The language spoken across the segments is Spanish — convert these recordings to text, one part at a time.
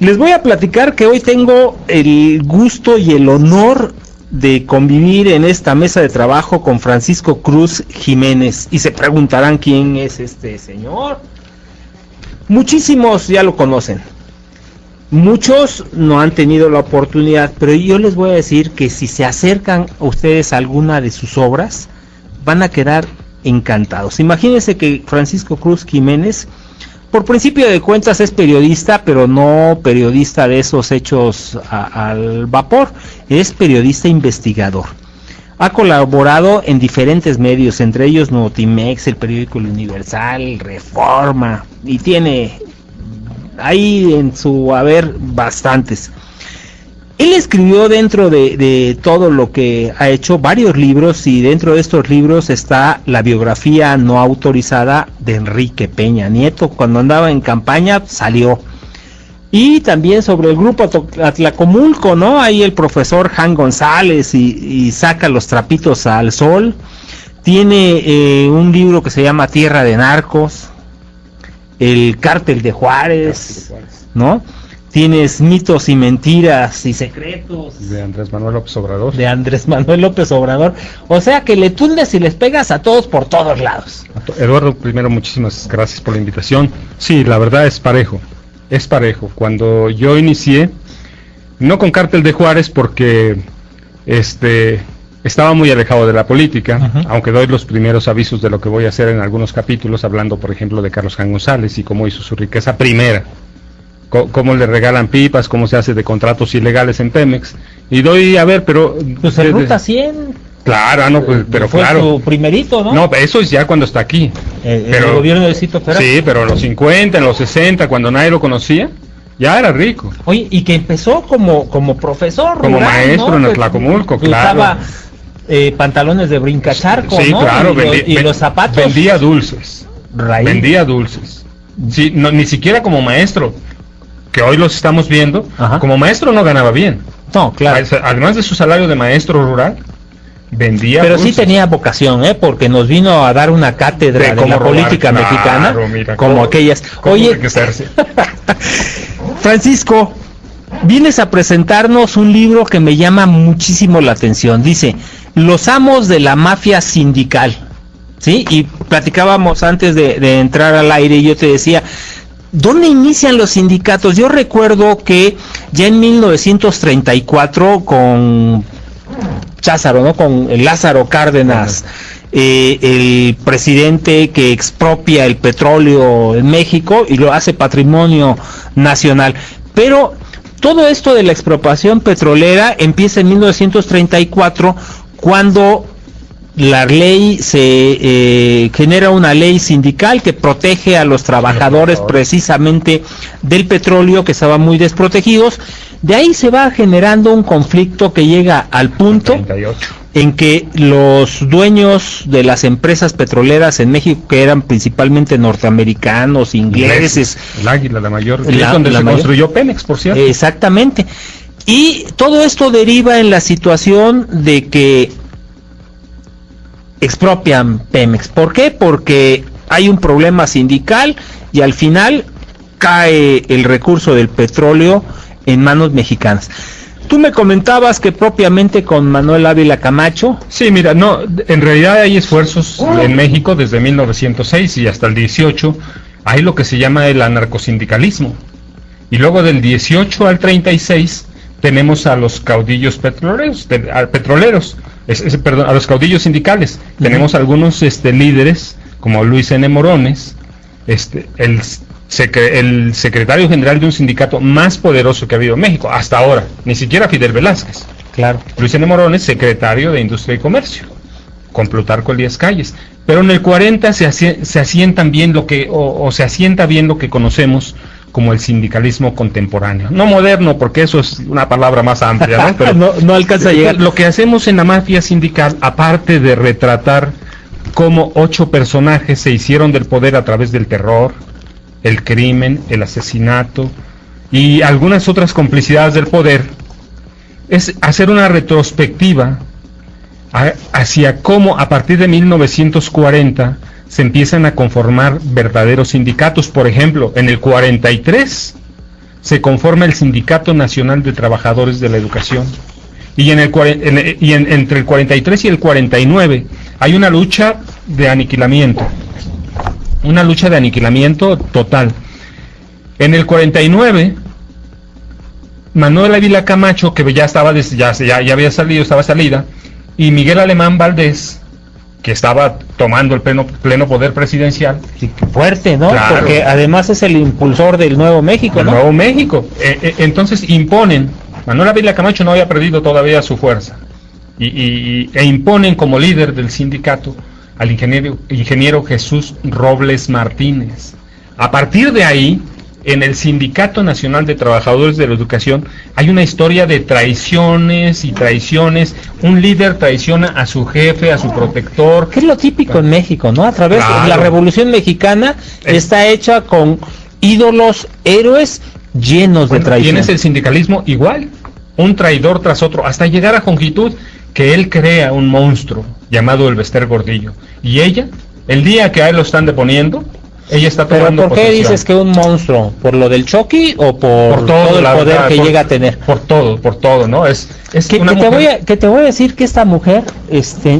Les voy a platicar que hoy tengo el gusto y el honor de convivir en esta mesa de trabajo con Francisco Cruz Jiménez. Y se preguntarán quién es este señor. Muchísimos ya lo conocen. Muchos no han tenido la oportunidad, pero yo les voy a decir que si se acercan a ustedes a alguna de sus obras, van a quedar encantados. Imagínense que Francisco Cruz Jiménez, por principio de cuentas, es periodista, pero no periodista de esos hechos al vapor, es periodista investigador. Ha colaborado en diferentes medios, entre ellos Notimex, el periódico El Universal, Reforma, y tiene ahí en su haber bastantes. Él escribió dentro de todo lo que ha hecho varios libros, y dentro de estos libros está la biografía no autorizada de Enrique Peña Nieto. Cuando andaba en campaña salió. Y también sobre el grupo Atlacomulco, ¿no? Ahí el profesor Jan González y saca los trapitos al sol. Tiene un libro que se llama Tierra de Narcos, el Cártel de Juárez, ¿no? Tienes Mitos y Mentiras y Secretos de Andrés Manuel López Obrador. De Andrés Manuel López Obrador. O sea que le tundes y les pegas a todos por todos lados. Eduardo, primero muchísimas gracias por la invitación. Sí, la verdad es parejo. Es parejo. Cuando yo inicié, no con Cártel de Juárez porque estaba muy alejado de la política, aunque doy los primeros avisos de lo que voy a hacer en algunos capítulos, hablando por ejemplo de Carlos Jan González y cómo hizo su riqueza primera, cómo le regalan pipas, cómo se hace de contratos ilegales en Pemex, y doy a ver, pero pues en Ruta 100. Claro, no, pues, pero fue claro. Su primerito, ¿no? No, eso es ya cuando está aquí. Pero el gobierno de Cito Ferrer. Sí, pero en los 50, en los 60, cuando nadie lo conocía, ya era rico. Oye, y que empezó como profesor, como rural, maestro, ¿no? En Atlacomulco, claro. Usaba pantalones de brincacharco, sí, ¿no? Claro, y los zapatos. Vendía dulces. Raíz. Vendía dulces. Sí, no, ni siquiera como maestro, que hoy los estamos viendo. Ajá. Como maestro no ganaba bien. No, claro. Además de su salario de maestro rural, vendía. Pero dulces. Sí tenía vocación, porque nos vino a dar una cátedra de la política mexicana, mira, como aquellas. Oye, Francisco, vienes a presentarnos un libro que me llama muchísimo la atención. Dice, Los amos de la mafia sindical. ¿Sí? Y platicábamos antes de entrar al aire y yo te decía, ¿dónde inician los sindicatos? Yo recuerdo que ya en 1934 con Cházaro, ¿no? Con Lázaro Cárdenas, el presidente que expropia el petróleo en México y lo hace patrimonio nacional. Pero todo esto de la expropiación petrolera empieza en 1934, cuando la ley genera una ley sindical que protege a los trabajadores precisamente del petróleo, que estaban muy desprotegidos. De ahí se va generando un conflicto que llega al punto 38. En que los dueños de las empresas petroleras en México, que eran principalmente norteamericanos, ingleses, el Águila, la mayor, es donde se construyó Pemex, por cierto. Exactamente. Y todo esto deriva en la situación de que expropian Pemex. ¿Por qué? Porque hay un problema sindical y al final cae el recurso del petróleo en manos mexicanas. Tú me comentabas que propiamente con Manuel Ávila Camacho. Sí, mira, no, en realidad hay esfuerzos en México desde 1906 y hasta el 18, hay lo que se llama el anarcosindicalismo. Y luego del 18 al 36 tenemos a los caudillos petroleros, a los caudillos sindicales. Tenemos algunos líderes como Luis N. Morones, el secretario general de un sindicato más poderoso que ha habido en México hasta ahora, ni siquiera Fidel Velázquez. Claro. Luis N. Morones, secretario de Industria y Comercio, con Plutarco Elías Calles. Pero en el 40 se asienta bien lo que conocemos como el sindicalismo contemporáneo. No moderno, porque eso es una palabra más amplia, ¿no? Pero no alcanza a llegar. Lo que hacemos en la mafia sindical, aparte de retratar cómo 8 personajes se hicieron del poder a través del terror, el crimen, el asesinato y algunas otras complicidades del poder, es hacer una retrospectiva hacia cómo a partir de 1940 se empiezan a conformar verdaderos sindicatos. Por ejemplo, en el 43 se conforma el Sindicato Nacional de Trabajadores de la Educación. Y entre el 43 y el 49 hay una lucha de aniquilamiento. Una lucha de aniquilamiento total. En el 49, Manuel Ávila Camacho, que ya había salido, estaba salida, y Miguel Alemán Valdés, que estaba tomando el pleno poder presidencial. Sí, fuerte, ¿no? Claro. Porque además es el impulsor del Nuevo México, El ¿no? Nuevo México. Entonces imponen, Manuel Ávila Camacho no había perdido todavía su fuerza, e imponen como líder del sindicato al ingeniero Jesús Robles Martínez. A partir de ahí, en el Sindicato Nacional de Trabajadores de la Educación hay una historia de traiciones y traiciones. Un líder traiciona a su jefe, a su protector. Que es lo típico en México, ¿no? A través de la Revolución Mexicana está hecha con ídolos, héroes llenos de traición. Tienes el sindicalismo igual, un traidor tras otro, hasta llegar a Jongitud, que él crea un monstruo llamado el Bester Gordillo. Y ella, el día que a él lo están deponiendo, ella está tomando ¿Pero por qué posesión. dices que un monstruo? ¿Por lo del Chucky o por todo el poder que llega a tener? Por todo, ¿no? Es una mujer... te voy a decir que esta mujer,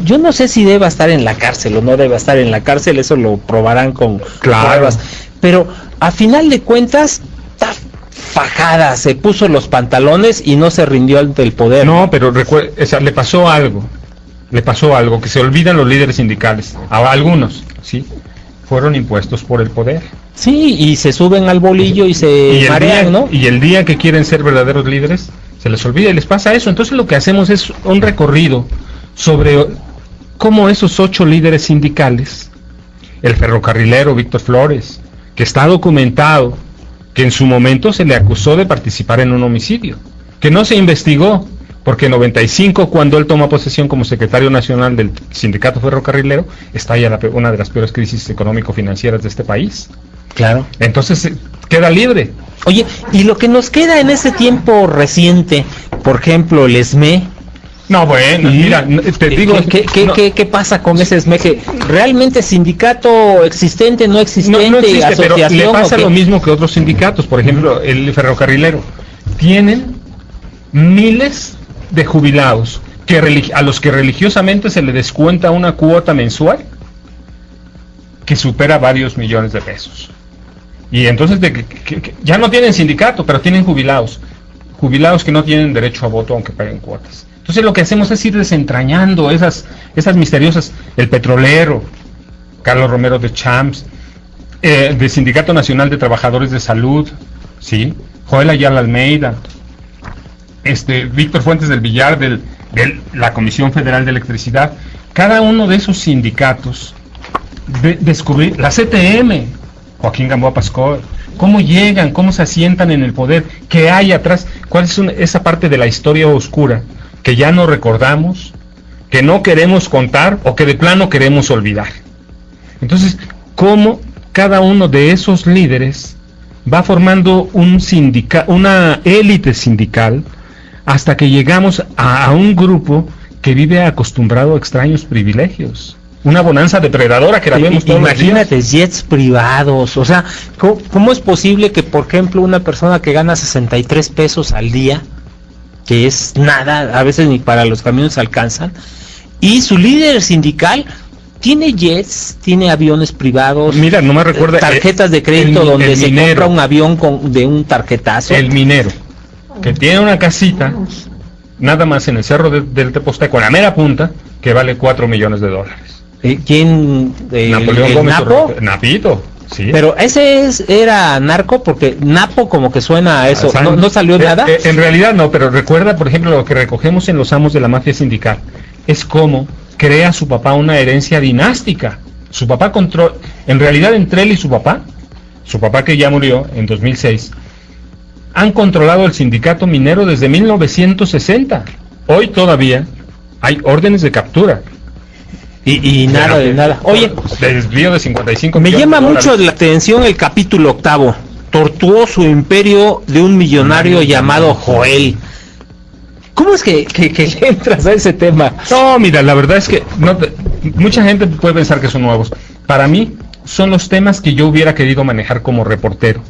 yo no sé si deba estar en la cárcel o no deba estar en la cárcel, eso lo probarán con pruebas. Pero a final de cuentas, está fajada, se puso los pantalones y no se rindió ante el poder. No, pero le pasó algo, que se olvidan los líderes sindicales, a algunos, ¿sí? Fueron impuestos por el poder. Sí, y se suben al bolillo y se marean, ¿no? Y el día que quieren ser verdaderos líderes, se les olvida y les pasa eso. Entonces lo que hacemos es un recorrido sobre cómo esos 8 líderes sindicales, el ferrocarrilero Víctor Flores, que está documentado, que en su momento se le acusó de participar en un homicidio, que no se investigó, porque en 95, cuando él toma posesión como secretario nacional del sindicato ferrocarrilero, estalla una de las peores crisis económico-financieras de este país. Claro. Entonces queda libre. Oye, y lo que nos queda en este tiempo reciente, por ejemplo, el SME. No, bueno, mira, te digo... ¿Qué pasa con ese SME? ¿Que realmente sindicato existente, no existente, no existe, asociación? Pero le pasa lo mismo que otros sindicatos. Por ejemplo, el ferrocarrilero. Tienen miles de jubilados a los que religiosamente se le descuenta una cuota mensual que supera varios millones de pesos. Y entonces ya no tienen sindicato, pero tienen jubilados que no tienen derecho a voto aunque paguen cuotas. Entonces lo que hacemos es ir desentrañando esas misteriosas. El petrolero, Carlos Romero de Champs, del Sindicato Nacional de Trabajadores de Salud, ¿sí? Joel Ayala Almeida, Víctor Fuentes del Villar, de la Comisión Federal de Electricidad. Cada uno de esos sindicatos descubrir la CTM, Joaquín Gamboa Pascual, cómo llegan, cómo se asientan en el poder, qué hay atrás, cuál es esa parte de la historia oscura que ya no recordamos, que no queremos contar o que de plano queremos olvidar. Entonces, cómo cada uno de esos líderes va formando una élite sindical, hasta que llegamos a un grupo que vive acostumbrado a extraños privilegios. Una bonanza depredadora que la vemos todos los días. Imagínate, jets privados, o sea, ¿cómo es posible que, por ejemplo, una persona que gana 63 pesos al día, que es nada, a veces ni para los camiones alcanzan, y su líder sindical tiene jets, tiene aviones privados? Mira, no me recuerda, tarjetas de crédito donde se compra un avión de un tarjetazo. El minero, que tiene una casita, nada más en el cerro del Teposteco, en la mera punta, que vale $4 millones. ¿Quién? Napoleón Gómez. ¿Napo? Napito, sí. Pero ese era narco, porque Napo como que suena a eso. ¿No salió nada? En realidad no, pero recuerda, por ejemplo, lo que recogemos en los amos de la mafia sindical. Es como crea su papá una herencia dinástica. Su papá en realidad, entre él y su papá que ya murió en 2006, han controlado el sindicato minero desde 1960. Hoy todavía hay órdenes de captura. Y nada de nada. Oye, desvío de 55 me millones llama de mucho dólares. la atención el capítulo 8, tortuoso imperio de un millonario llamado Joel. ¿Cómo es que le entras a ese tema? No, mira, la verdad es que mucha gente puede pensar que son nuevos. Para mí son los temas que yo hubiera querido manejar como reportero,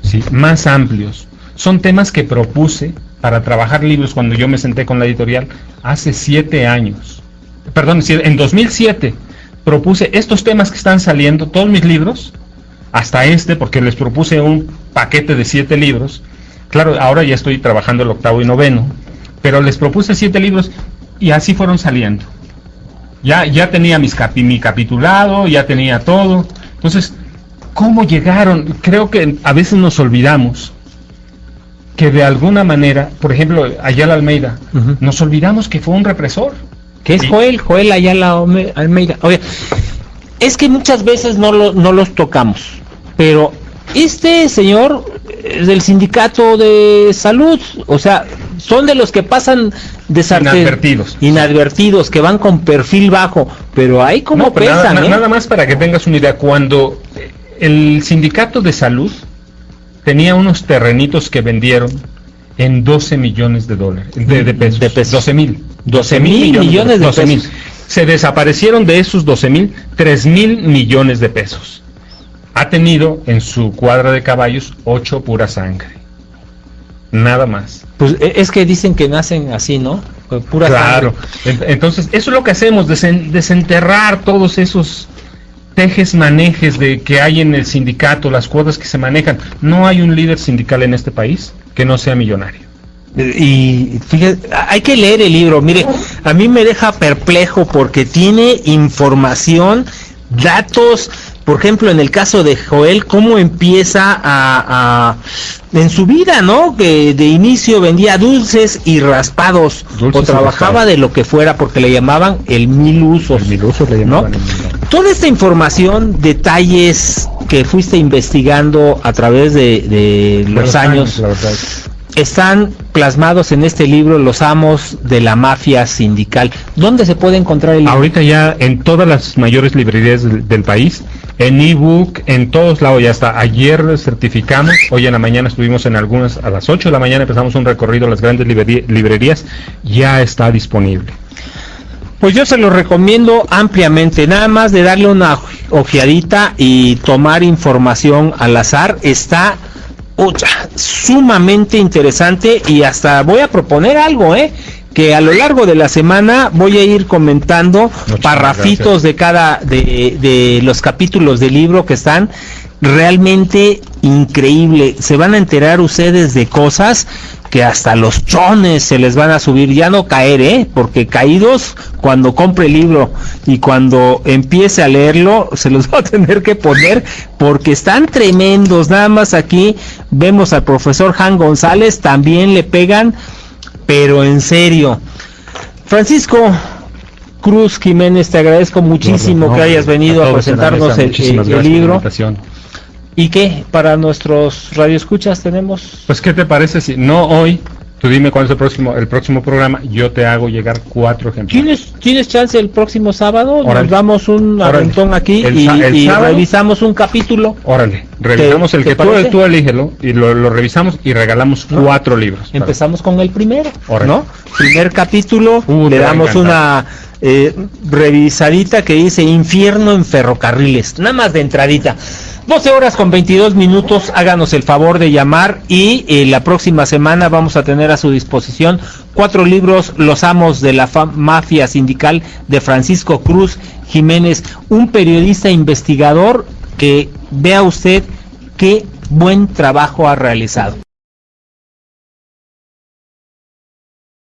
¿sí? Más amplios, son temas que propuse para trabajar libros cuando yo me senté con la editorial hace 7 años. Perdón, en 2007 propuse estos temas que están saliendo, todos mis libros, hasta porque les propuse un paquete de 7 libros. Claro, ahora ya estoy trabajando el 8º y 9º, pero les propuse 7 libros y así fueron saliendo. Ya tenía mi capitulado, ya tenía todo. Entonces, ¿cómo llegaron? Creo que a veces nos olvidamos que de alguna manera, por ejemplo, Ayala Almeida, nos olvidamos que fue un represor. Que es Joel Ayala Almeida. Oye, es que muchas veces no los tocamos, pero este señor es del sindicato de salud, o sea, son de los que pasan inadvertidos, que van con perfil bajo, pero ahí como pesan. Nada más para que tengas una idea, cuando el sindicato de salud tenía unos terrenitos que vendieron en 12 millones de dólares, de pesos. 12 mil millones de pesos. Se desaparecieron de esos 12,000, 3,000 millones de pesos. Ha tenido en su cuadra de caballos 8 pura sangre. Nada más. Pues es que dicen que nacen así, ¿no? Pura sangre. Claro. Entonces, eso es lo que hacemos, desenterrar todos esos tejes manejes de que hay en el sindicato, las cuotas que se manejan. No hay un líder sindical en este país que no sea millonario. Y fíjate, hay que leer el libro. Mire, a mí me deja perplejo porque tiene información, datos. Por ejemplo, en el caso de Joel, cómo empieza en su vida, ¿no? Que de inicio vendía dulces y raspados, o trabajaba de lo que fuera, porque le llamaban el mil usos. El mil usos le llamaban, ¿no? Toda esta información, detalles que fuiste investigando a través de los años, la verdad, están plasmados en este libro, Los Amos de la Mafia Sindical. ¿Dónde se puede encontrar el libro? Ahorita ya en todas las mayores librerías del país, en ebook, en todos lados ya está. Ayer certificamos, hoy en la mañana estuvimos en algunas, a las 8 de la mañana empezamos un recorrido a las grandes librerías, ya está disponible. Pues yo se lo recomiendo ampliamente, nada más de darle una ojeadita y tomar información al azar, está sumamente interesante. Y hasta voy a proponer algo, que a lo largo de la semana voy a ir comentando parrafitos de cada de los capítulos del libro que están realmente increíble. Se van a enterar ustedes de cosas que hasta los chones se les van a subir, ya no caer, porque caídos cuando compre el libro y cuando empiece a leerlo se los va a tener que poner porque están tremendos. Nada más aquí vemos al profesor Jan González, también le pegan, pero en serio. Francisco Cruz Jiménez, te agradezco muchísimo que hayas venido a presentarnos el libro. ¿Y qué para nuestros radioescuchas tenemos? Pues ¿qué te parece si no hoy? Tú dime cuál es el próximo programa, yo te hago llegar 4 ejemplares. ¿Tienes chance el próximo sábado? Nos damos un aventón aquí y revisamos un capítulo. Órale, revisamos el que tú elígelo y lo revisamos y regalamos 4 libros. Empezamos con el primero, órale, ¿no? Primer capítulo, le damos una revisadita que dice Infierno en Ferrocarriles, nada más de entradita. 12 horas con 22 minutos, háganos el favor de llamar y la próxima semana vamos a tener a su disposición 4 libros, Los Amos de la Mafia Sindical, de Francisco Cruz Jiménez, un periodista investigador que vea usted qué buen trabajo ha realizado.